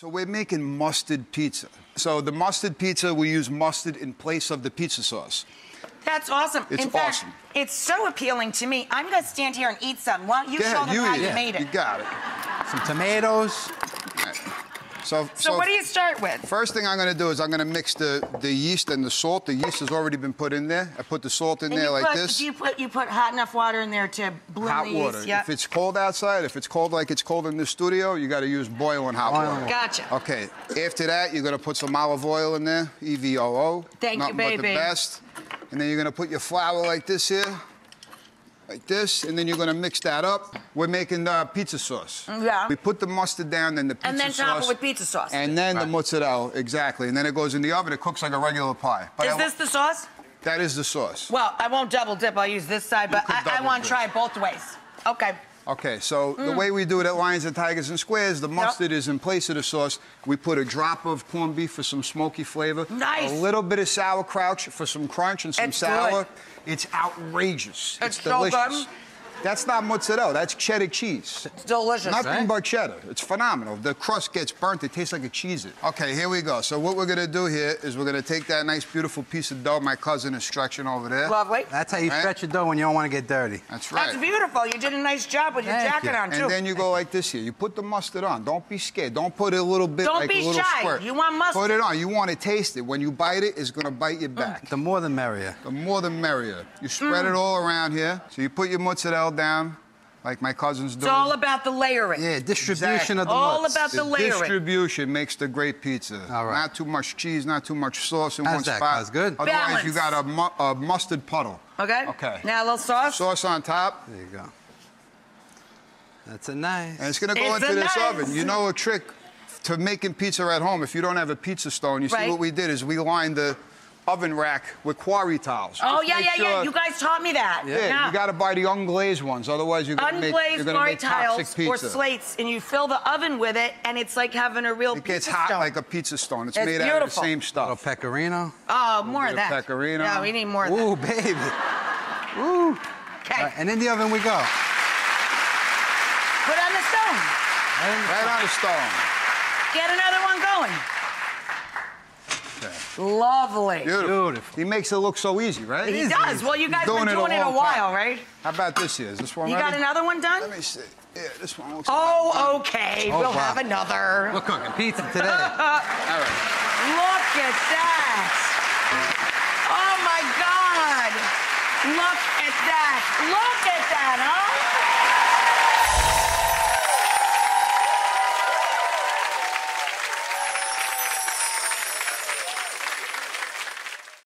So we're making mustard pizza. So the mustard pizza, we use mustard in place of the pizza sauce. That's awesome. It's in fact, awesome. It's so appealing to me. I'm going to stand here and eat some. Why don't you show them how you made it? You got it. Some tomatoes. Right. So what do you start with? First thing I'm going to do is I'm going to mix the yeast and the salt. The yeast has already been put in there. I put the salt in there like this. You put hot enough water in there to bloom hot the yeast? water. Yep. If it's cold outside, if it's cold like it's cold in the studio, you got to use boiling hot water. Gotcha. Okay. After that, you're going to put some olive oil in there, EVOO. Thank you, baby. But the best. And then you're going to put your flour like this here. Like this, and then you're gonna mix that up. We're making the pizza sauce. Yeah. We put the mustard down, then the pizza sauce. And then top it with pizza sauce. And then the mozzarella, exactly. And then it goes in the oven. It cooks like a regular pie. But is this the sauce? That is the sauce. Well, I won't double dip. I'll use this side, but I want to try it both ways. Okay. Okay, so the way we do it at Lions and Tigers and Squares, the mustard is in place of the sauce. We put a drop of corned beef for some smoky flavor. Nice. A little bit of sauerkraut for some crunch and some sour. Good. It's outrageous. It's delicious. so good. That's not mozzarella, that's cheddar cheese. It's delicious. Nothing but cheddar. It's phenomenal. The crust gets burnt, it tastes like a Cheez-It. Okay, here we go. So what we're gonna do here is we're gonna take that nice, beautiful piece of dough my cousin is stretching over there. Lovely. That's how you stretch your dough when you don't want to get dirty. That's right. That's beautiful. You did a nice job with your jacket on, too. And then you go like this here. You put the mustard on. Don't be scared. Don't put it a little bit like a little squirt. Don't be shy. You want mustard. Put it on. You want to taste it. When you bite it, it's gonna bite your back. The more the merrier. The more the merrier. You spread it all around here. So you put your mozzarella down. Like my cousin's doing. It's all about the layering. Yeah, distribution of the all about the layering. Distribution makes the great pizza. All right. Not too much cheese, not too much sauce in one spot. That's good. Otherwise, Balance. you got a mustard puddle. Okay. Okay. Now a little sauce. Sauce on top. There you go. That's a nice. And it's gonna go into this oven. You know a trick to making pizza at home. If you don't have a pizza stone, you see what we did is we lined the oven rack with quarry towels. Oh, yeah. You guys taught me that. Yeah, you got to buy the unglazed ones, otherwise you're going to make quarry toxic tiles pizza. or slates, and you fill the oven with it, and it's like having a real pizza stone. It gets hot like a pizza stone. It's made beautiful. out of the same stuff. A little pecorino. Oh, more of that. Pecorino. Yeah, we need more of that. Ooh, baby. Ooh. Okay. Right, and in the oven we go. Put on the stone. Right on the stone. Get another one going. Okay. Lovely. Beautiful. He makes it look so easy, right? He does. Well, you guys have been doing it a while, right? How about this here? Is this one You ready? got another one done? Let me see. Yeah, this one looks Oh, okay. Oh, we'll wow. have another. We're cooking pizza today. All right. Look at that. Oh, my God. Look at that. Look at that, huh?